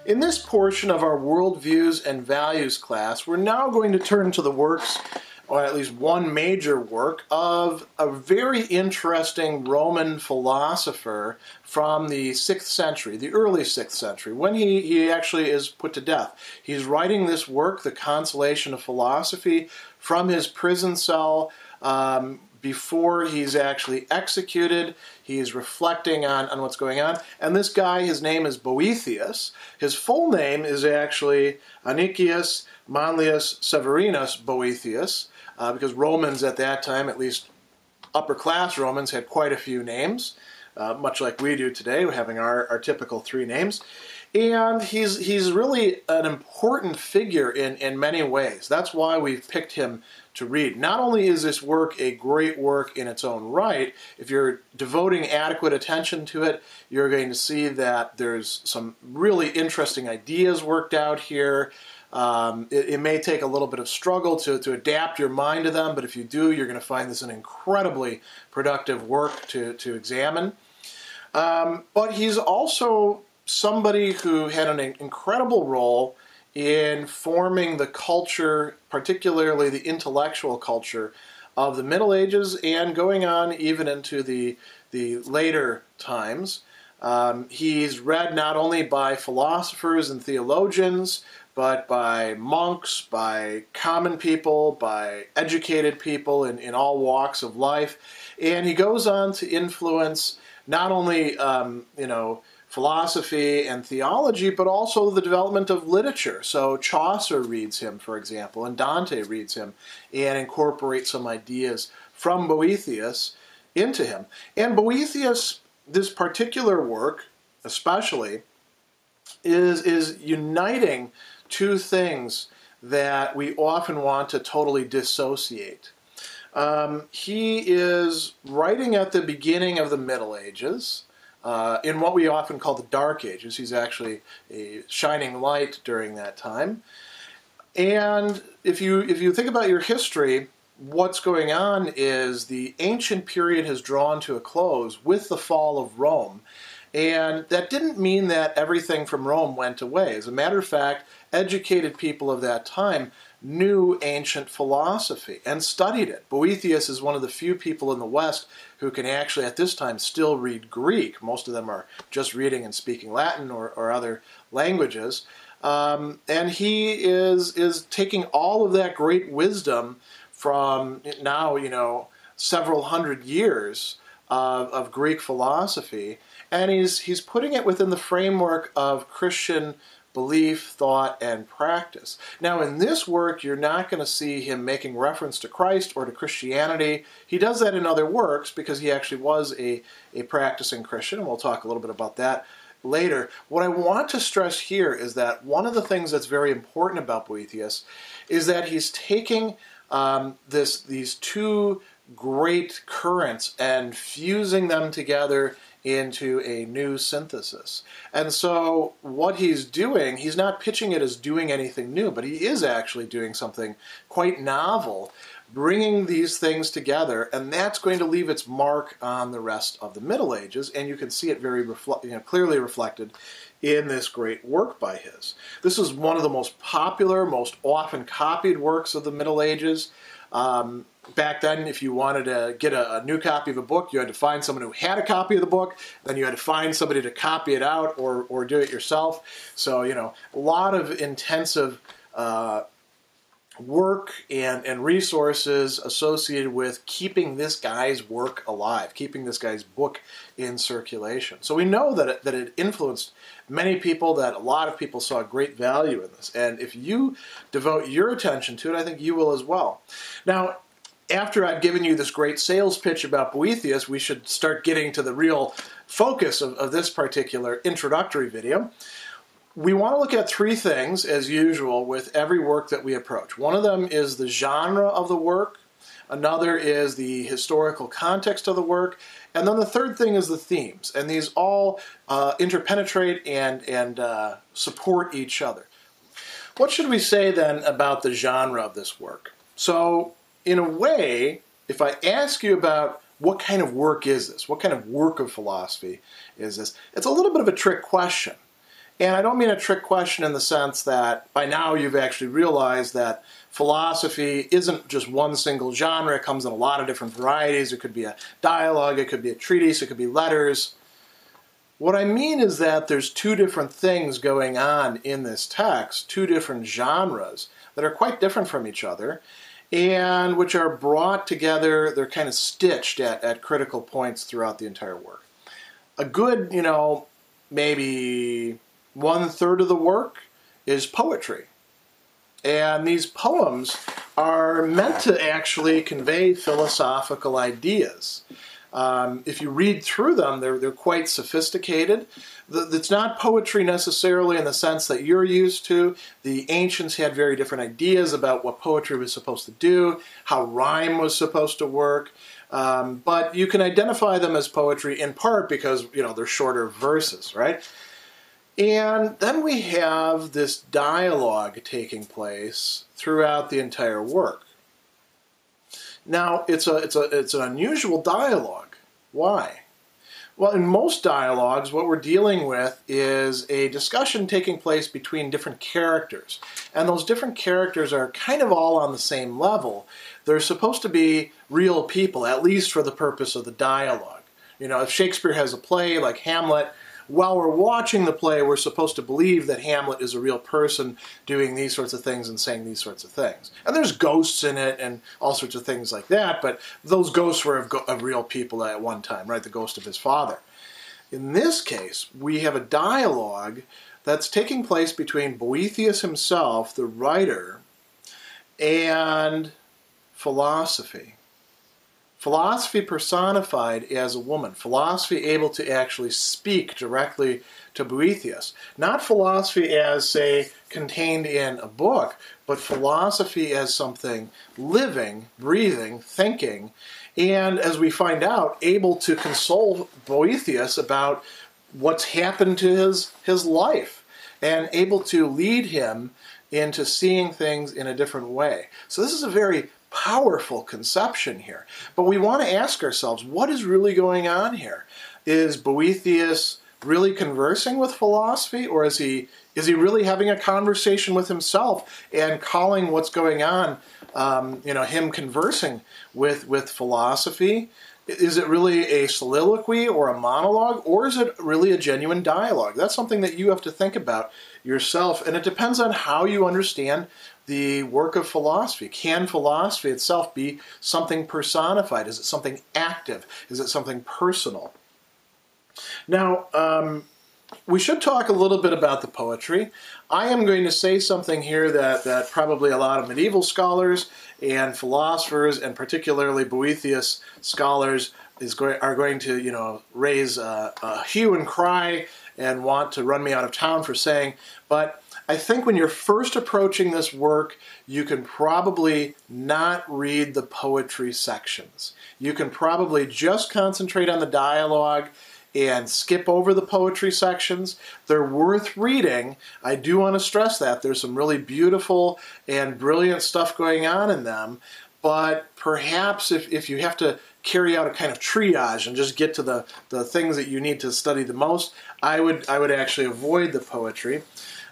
In this portion of our worldviews and values class, we're now going to turn to the works, or at least one major work, of a very interesting Roman philosopher from the 6th century, the early 6th century, when he actually is put to death. He's writing this work, The Consolation of Philosophy, from his prison cell before he's actually executed. He's reflecting on what's going on. And this guy, his name is Boethius. His full name is actually Anicius Manlius Severinus Boethius, because Romans at that time, at least upper-class Romans, had quite a few names, much like we do today, having our typical 3 names. And he's really an important figure in many ways. That's why we've picked him to read. Not only is this work a great work in its own right, if you're devoting adequate attention to it, you're going to see that there's some really interesting ideas worked out here. It may take a little bit of struggle to adapt your mind to them, but if you do, you're going to find this an incredibly productive work to examine. But he's also somebody who had an incredible role in forming the culture, particularly the intellectual culture of the Middle Ages and going on even into the later times. He's read not only by philosophers and theologians, but by monks, by common people, by educated people in all walks of life. And he goes on to influence not only philosophy and theology, but also the development of literature. So Chaucer reads him, for example, and Dante reads him, and incorporates some ideas from Boethius into him. And Boethius, this particular work especially, is uniting 2 things that we often want to totally dissociate. He is writing at the beginning of the Middle Ages, in what we often call the Dark Ages. He's actually a shining light during that time. And if you think about your history, what's going on is the ancient period has drawn to a close with the fall of Rome. And that didn't mean that everything from Rome went away. As a matter of fact, educated people of that time knew ancient philosophy and studied it. Boethius is one of the few people in the West who can actually at this time still read Greek. Most of them are just reading and speaking Latin or other languages. And he is taking all of that great wisdom from now, several hundred years of Greek philosophy, and he's putting it within the framework of Christian belief, thought, and practice. Now, in this work, you're not going to see him making reference to Christ or to Christianity. He does that in other works because he actually was a practicing Christian, and we'll talk a little bit about that later. What I want to stress here is that one of the things that's very important about Boethius is that he's taking these 2 great currents and fusing them together into a new synthesis. And so what he's doing, he's not pitching it as doing anything new, but he is actually doing something quite novel, bringing these things together, and that's going to leave its mark on the rest of the Middle Ages, and you can see it very clearly reflected in this great work by his. This is one of the most popular, most often copied works of the Middle Ages. Back then, if you wanted to get a new copy of a book, you had to find someone who had a copy of the book, then you had to find somebody to copy it out or do it yourself. So, a lot of intensive work and resources associated with keeping this guy's work alive, keeping this guy's book in circulation. So we know that it influenced many people, that a lot of people saw great value in this. And if you devote your attention to it, I think you will as well. Now, after I've given you this great sales pitch about Boethius, we should start getting to the real focus of this particular introductory video. We want to look at 3 things, as usual, with every work that we approach. One of them is the genre of the work. Another is the historical context of the work. And then the third thing is the themes. And these all interpenetrate and support each other. What should we say then about the genre of this work? So, in a way, if I ask you about what kind of work is this, what kind of work of philosophy is this, it's a little bit of a trick question. And I don't mean a trick question in the sense that by now you've actually realized that philosophy isn't just one single genre. It comes in a lot of different varieties. It could be a dialogue, it could be a treatise, it could be letters. What I mean is that there's two different things going on in this text, two different genres that are quite different from each other, and which are brought together, they're kind of stitched at critical points throughout the entire work. A good, maybe 1/3 of the work is poetry. And these poems are meant to actually convey philosophical ideas. If you read through them, they're quite sophisticated. It's not poetry necessarily in the sense that you're used to. The ancients had very different ideas about what poetry was supposed to do, how rhyme was supposed to work. But you can identify them as poetry in part because, they're shorter verses, right? And then we have this dialogue taking place throughout the entire work. Now, it's an unusual dialogue. Why? Well, in most dialogues, what we're dealing with is a discussion taking place between different characters. And those different characters are kind of all on the same level. They're supposed to be real people, at least for the purpose of the dialogue. If Shakespeare has a play like Hamlet, while we're watching the play, we're supposed to believe that Hamlet is a real person doing these sorts of things and saying these sorts of things. And there's ghosts in it and all sorts of things like that, but those ghosts were of real people at one time, right? The ghost of his father. In this case, we have a dialogue that's taking place between Boethius himself, the writer, and philosophy. Philosophy personified as a woman. Philosophy able to actually speak directly to Boethius. Not philosophy as, say, contained in a book, but philosophy as something living, breathing, thinking, and, as we find out, able to console Boethius about what's happened to his life, and able to lead him into seeing things in a different way. So this is a very powerful conception here. But we want to ask ourselves, what is really going on here? Is Boethius really conversing with philosophy, or is he really having a conversation with himself and calling what's going on, him conversing with philosophy? Is it really a soliloquy or a monologue, or is it really a genuine dialogue? That's something that you have to think about yourself, and it depends on how you understand the work of philosophy. Can philosophy itself be something personified? Is it something active? Is it something personal? Now, we should talk a little bit about the poetry. I am going to say something here that probably a lot of medieval scholars and philosophers, and particularly Boethius scholars, are going to raise a hue and cry and want to run me out of town for saying. But I think when you're first approaching this work, you can probably not read the poetry sections. You can probably just concentrate on the dialogue and skip over the poetry sections. They're worth reading. I do want to stress that. There's some really beautiful and brilliant stuff going on in them. But perhaps if you have to carry out a kind of triage and just get to the things that you need to study the most, I would actually avoid the poetry.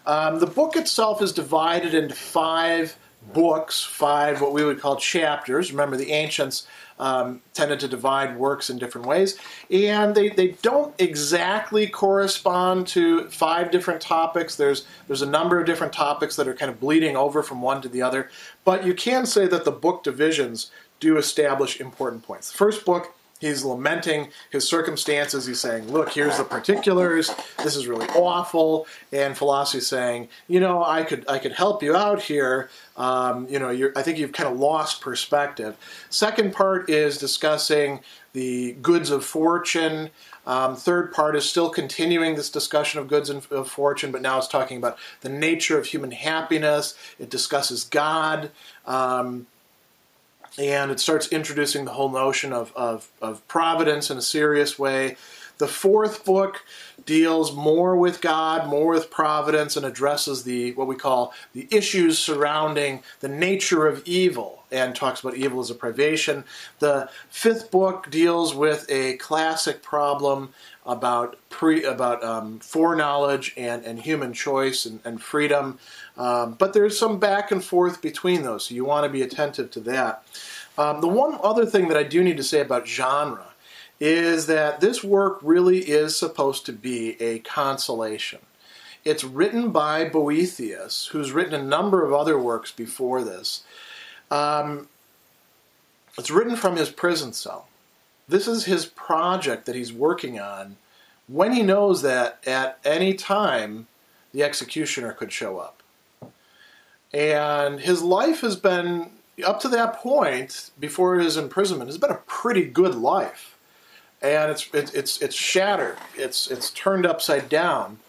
The book itself is divided into 5 books, 5 what we would call chapters. Remember, the ancients tended to divide works in different ways, and they don't exactly correspond to 5 different topics. There's a number of different topics that are kind of bleeding over from one to the other, but you can say that the book divisions do establish important points. The first book, he's lamenting his circumstances. He's saying, look, here's the particulars. This is really awful. And philosophy is saying, I could help you out here. I think you've kind of lost perspective. Second part is discussing the goods of fortune. Third part is still continuing this discussion of goods of fortune, but now it's talking about the nature of human happiness. It discusses God. And it starts introducing the whole notion of providence in a serious way. The fourth book deals more with God, more with providence, and addresses what we call the issues surrounding the nature of evil, and talks about evil as a privation. The fifth book deals with a classic problem about foreknowledge and human choice and freedom. But there's some back and forth between those, so you want to be attentive to that. The one other thing that I do need to say about genre is that this work really is supposed to be a consolation. It's written by Boethius, who's written a number of other works before this. It's written from his prison cell. This is his project that he's working on when he knows that at any time the executioner could show up. And his life has been, up to that point, before his imprisonment, has been a pretty good life. And it's shattered. It's turned upside down.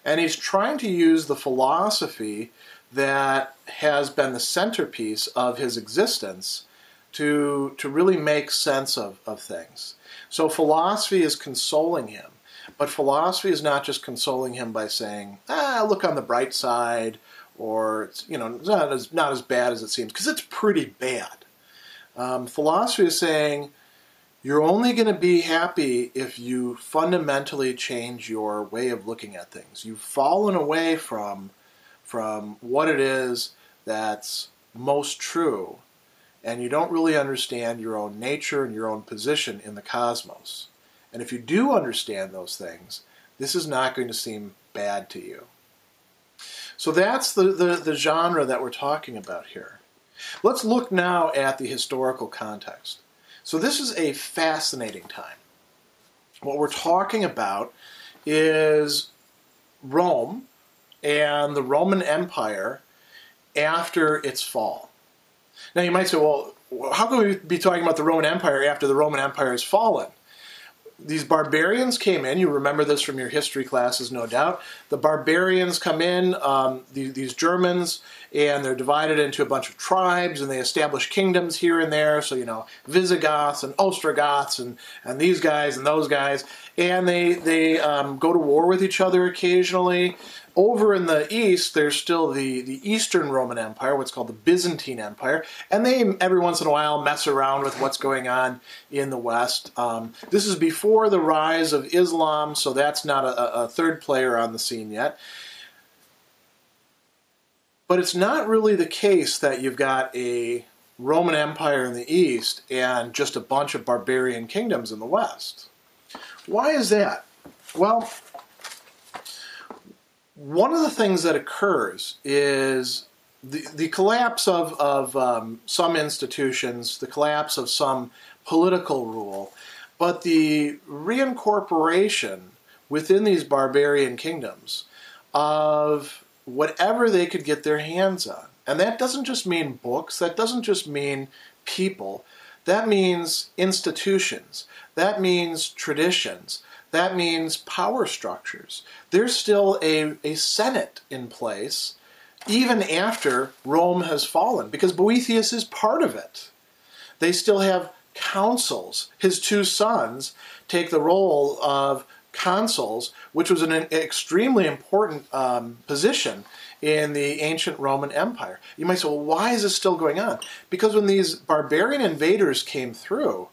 And he's trying to use the philosophy that has been the centerpiece of his existence to really make sense of things. So philosophy is consoling him. But philosophy is not just consoling him by saying, look on the bright side, or it's not as bad as it seems, because it's pretty bad. Philosophy is saying, you're only going to be happy if you fundamentally change your way of looking at things. You've fallen away from what it is that's most true, and you don't really understand your own nature and your own position in the cosmos. And if you do understand those things, this is not going to seem bad to you. So that's the genre that we're talking about here. Let's look now at the historical context. So this is a fascinating time. What we're talking about is Rome and the Roman Empire after its fall. Now you might say, well, how can we be talking about the Roman Empire after the Roman Empire has fallen? These barbarians came in. You remember this from your history classes, no doubt. The barbarians come in, these Germans, and they're divided into a bunch of tribes, and they establish kingdoms here and there. So, Visigoths and Ostrogoths and these guys and those guys. And they go to war with each other occasionally. Over in the east, there's still the Eastern Roman Empire, what's called the Byzantine Empire, and they every once in a while mess around with what's going on in the west. This is before the rise of Islam, so that's not a third player on the scene yet. But it's not really the case that you've got a Roman Empire in the east and just a bunch of barbarian kingdoms in the west. Why is that? Well, one of the things that occurs is the collapse of some institutions, the collapse of some political rule, but the reincorporation within these barbarian kingdoms of whatever they could get their hands on. And that doesn't just mean books, that doesn't just mean people, that means institutions, that means traditions, that means power structures. There's still a Senate in place even after Rome has fallen, because Boethius is part of it. They still have consuls. His two sons take the role of consuls, which was an extremely important position in the ancient Roman Empire. You might say, well, why is this still going on? Because when these barbarian invaders came through,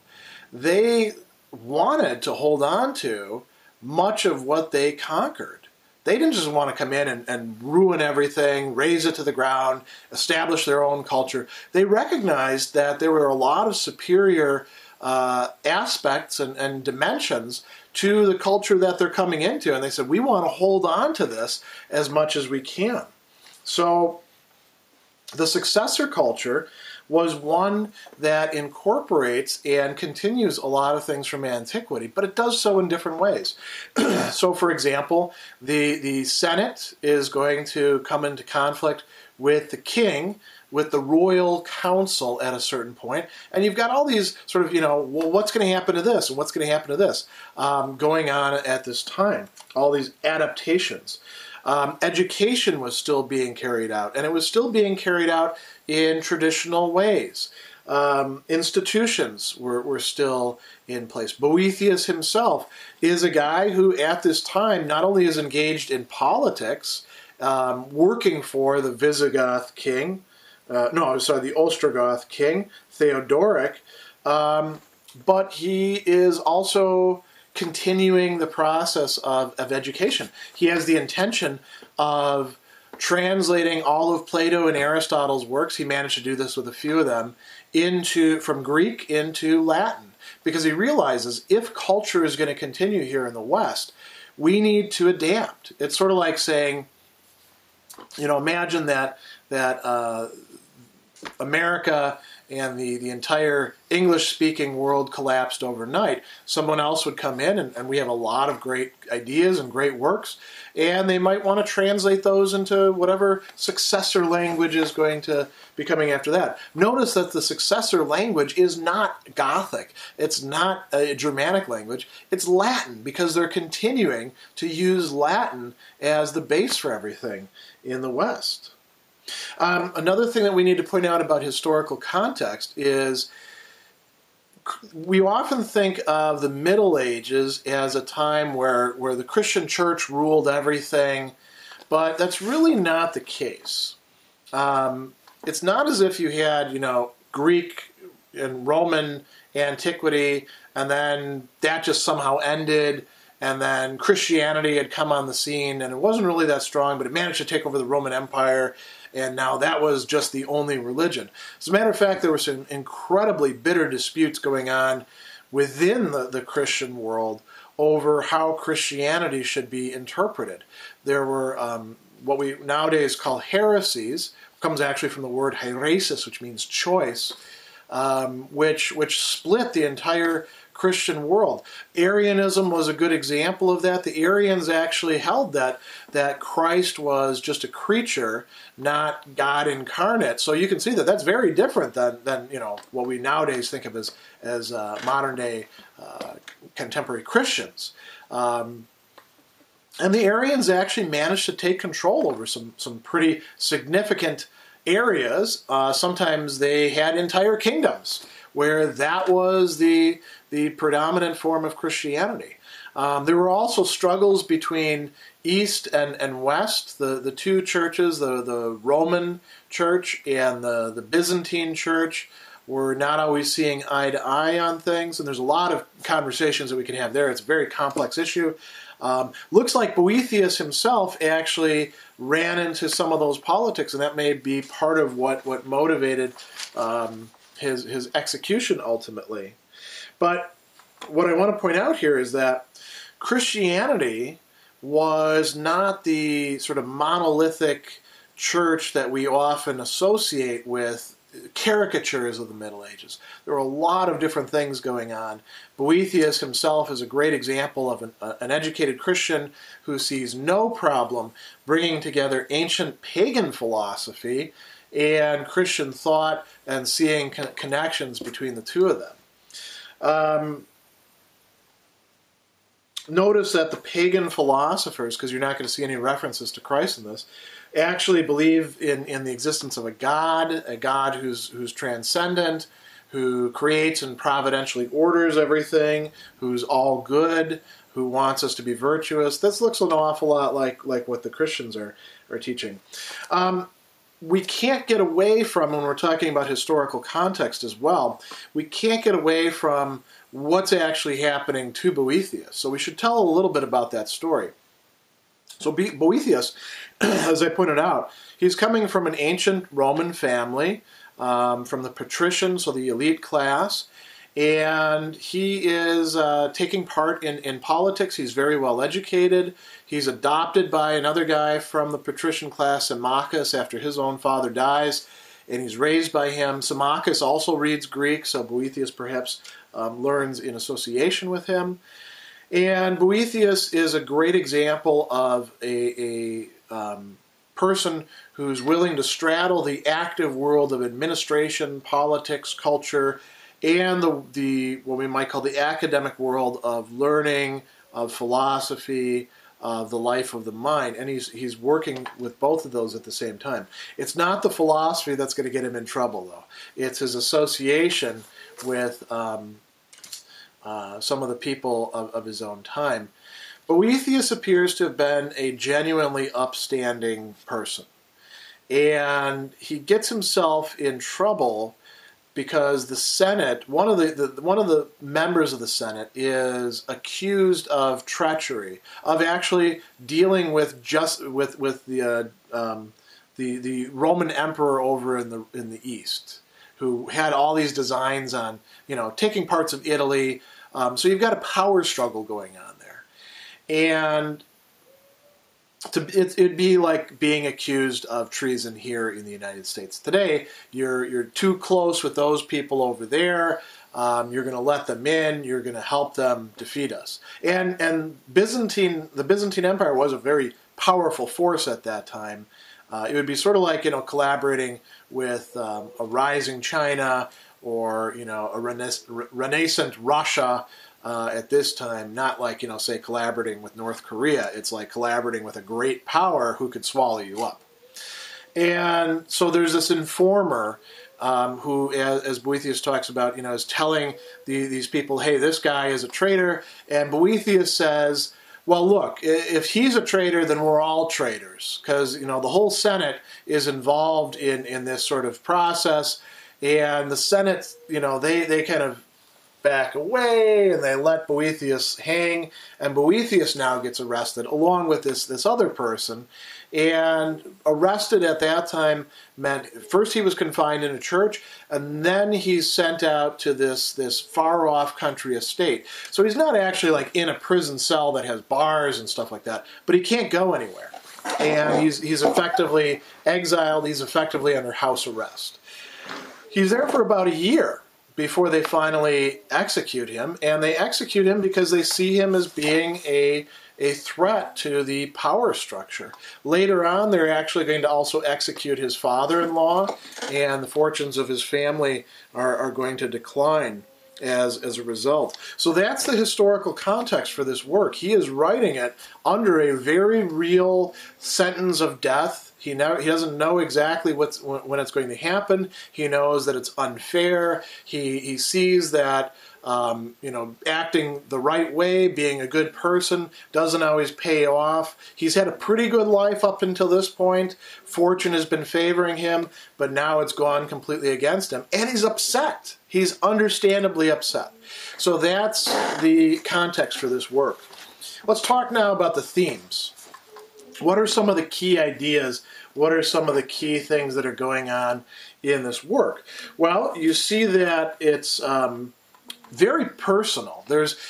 they wanted to hold on to much of what they conquered. They didn't just want to come in and ruin everything, raze it to the ground, establish their own culture. They recognized that there were a lot of superior aspects and dimensions to the culture that they're coming into. And they said, we want to hold on to this as much as we can. So the successor culture was one that incorporates and continues a lot of things from antiquity, but it does so in different ways. So, for example, the Senate is going to come into conflict with the king, with the royal council at a certain point, and you've got all these sort of, well, what's going to happen to this, and what's going to happen to this, going on at this time, all these adaptations. Education was still being carried out, and it was still being carried out in traditional ways. Institutions were still in place. Boethius himself is a guy who at this time not only is engaged in politics, working for the Visigoth king, the Ostrogoth king, Theodoric, but he is also continuing the process of education. He has the intention of translating all of Plato and Aristotle's works. He managed to do this with a few of them from Greek into Latin, because he realizes if culture is going to continue here in the West, we need to adapt. It's sort of like saying, imagine that America and the entire English-speaking world collapsed overnight. Someone else would come in, and we have a lot of great ideas and great works, and they might want to translate those into whatever successor language is going to be coming after that. Notice that the successor language is not Gothic. It's not a Germanic language. It's Latin, because they're continuing to use Latin as the base for everything in the West. Another thing that we need to point out about historical context is we often think of the Middle Ages as a time where the Christian church ruled everything, but that's really not the case. It's not as if you had, Greek and Roman antiquity, and then that just somehow ended, and then Christianity had come on the scene, and it wasn't really that strong, but it managed to take over the Roman Empire, and now that was just the only religion. As a matter of fact, there were some incredibly bitter disputes going on within the Christian world over how Christianity should be interpreted. There were what we nowadays call heresies, comes actually from the word heresis, which means choice, which split the entire Christian world. Arianism was a good example of that. The Arians actually held that Christ was just a creature, not God incarnate. So you can see that that's very different than what we nowadays think of as modern day contemporary Christians. And the Arians actually managed to take control over some pretty significant areas. Sometimes they had entire kingdoms where that was the predominant form of Christianity. There were also struggles between East and West, the two churches, the Roman Church and the Byzantine Church, were not always seeing eye to eye on things, and there's a lot of conversations that we can have there. It's a very complex issue. Looks like Boethius himself actually ran into some of those politics, and that may be part of what motivated his execution ultimately. But what I want to point out here is that Christianity was not the sort of monolithic church that we often associate with caricatures of the Middle Ages. There were a lot of different things going on. Boethius himself is a great example of an educated Christian who sees no problem bringing together ancient pagan philosophy and Christian thought and seeing connections between the two of them. Notice that the pagan philosophers, because you're not going to see any references to Christ in this, actually believe in the existence of a God who's transcendent, who creates and providentially orders everything, who's all good, who wants us to be virtuous. This looks an awful lot like what the Christians are teaching. We can't get away from, when we're talking about historical context as well, we can't get away from what's actually happening to Boethius. So we should tell a little bit about that story. So Boethius, as I pointed out, he's coming from an ancient Roman family, from the patricians, so the elite class, and he is taking part in politics. He's very well educated. He's adopted by another guy from the patrician class, Symmachus, after his own father dies, and he's raised by him. Symmachus also reads Greek, so Boethius perhaps learns in association with him. And Boethius is a great example of a person who's willing to straddle the active world of administration, politics, culture, and the what we might call the academic world of learning, of philosophy, the life of the mind, and he's working with both of those at the same time. It's not the philosophy that's going to get him in trouble, though. It's his association with some of the people of his own time. Boethius appears to have been a genuinely upstanding person, and he gets himself in trouble because the Senate, one of the members of the Senate, is accused of treachery, of actually dealing with the Roman emperor over in the East, who had all these designs on taking parts of Italy. So you've got a power struggle going on there, and it'd be like being accused of treason here in the United States today. You're too close with those people over there. You're going to let them in. You're going to help them defeat us. And the Byzantine Empire was a very powerful force at that time. It would be sort of like collaborating with a rising China or a renaissance Russia. At this time, not like, say, collaborating with North Korea. It's like collaborating with a great power who could swallow you up. And so there's this informer who, as Boethius talks about, is telling these people, hey, this guy is a traitor. And Boethius says, well, look, if he's a traitor, then we're all traitors. Because, the whole Senate is involved in this sort of process. And the Senate, they kind of back away, and they let Boethius hang, and Boethius now gets arrested along with this other person. And arrested at that time meant first he was confined in a church, and then he's sent out to this far off country estate. So he's not actually like in a prison cell that has bars and stuff like that, but he can't go anywhere, and he's effectively exiled. He's effectively under house arrest. He's there for about a year before they finally execute him, and they execute him because they see him as being a threat to the power structure. Later on, they're actually going to also execute his father-in-law, and the fortunes of his family are going to decline as a result. So that's the historical context for this work. He is writing it under a very real sentence of death. He doesn't know exactly when it's going to happen. He knows that it's unfair. He sees that acting the right way, being a good person, doesn't always pay off. He's had a pretty good life up until this point. Fortune has been favoring him, but now it's gone completely against him. And he's upset. He's understandably upset. So that's the context for this work. Let's talk now about the themes. What are some of the key ideas? What are some of the key things that are going on in this work? Well, you see that it's very personal.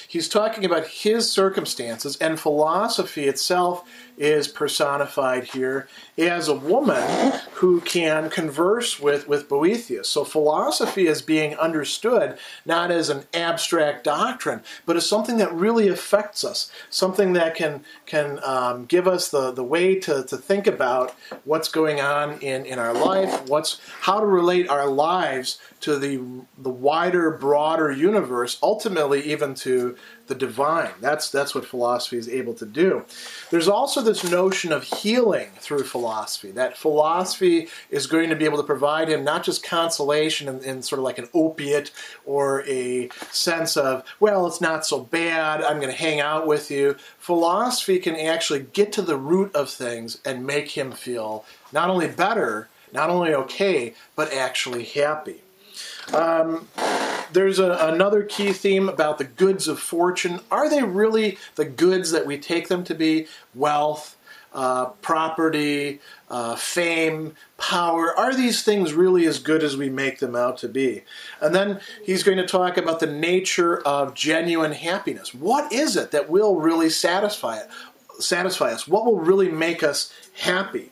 He's talking about his circumstances, and philosophy itself is personified here as a woman who can converse with Boethius. So philosophy is being understood not as an abstract doctrine, but as something that really affects us, something that can give us the way to think about what's going on in our life, how to relate our lives to the wider, broader universe, ultimately even to the divine. That's what philosophy is able to do. There's also this notion of healing through philosophy, that philosophy is going to be able to provide him not just consolation in sort of like an opiate or a sense of, well, it's not so bad, I'm going to hang out with you. Philosophy can actually get to the root of things and make him feel not only better, not only okay, but actually happy. There's another key theme about the goods of fortune. Are they really the goods that we take them to be? Wealth, property, fame, power. Are these things really as good as we make them out to be? And then he's going to talk about the nature of genuine happiness. What is it that will really satisfy us? What will really make us happy?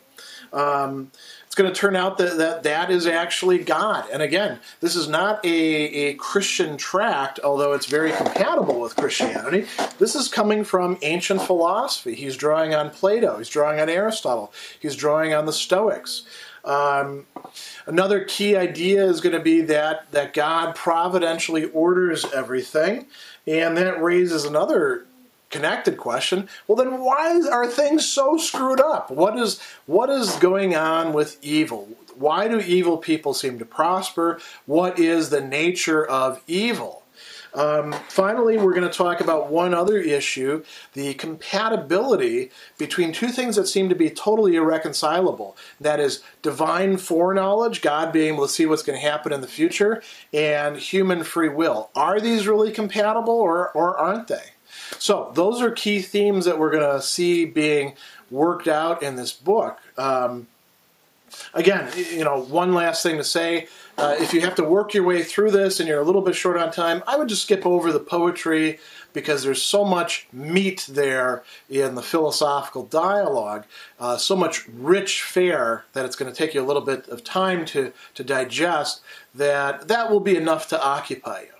It's going to turn out that is actually God. And again, this is not a Christian tract, although it's very compatible with Christianity. This is coming from ancient philosophy. He's drawing on Plato. He's drawing on Aristotle. He's drawing on the Stoics. Another key idea is going to be that God providentially orders everything. And that raises another connected question, well then why are things so screwed up? What is going on with evil? Why do evil people seem to prosper? What is the nature of evil? Finally, we're going to talk about one other issue, the compatibility between two things that seem to be totally irreconcilable. That is divine foreknowledge, God being able to see what's going to happen in the future, and human free will. Are these really compatible or aren't they? So those are key themes that we're going to see being worked out in this book. Again, one last thing to say, if you have to work your way through this and you're a little bit short on time, I would just skip over the poetry because there's so much meat there in the philosophical dialogue, so much rich fare that it's going to take you a little bit of time to digest, that will be enough to occupy you.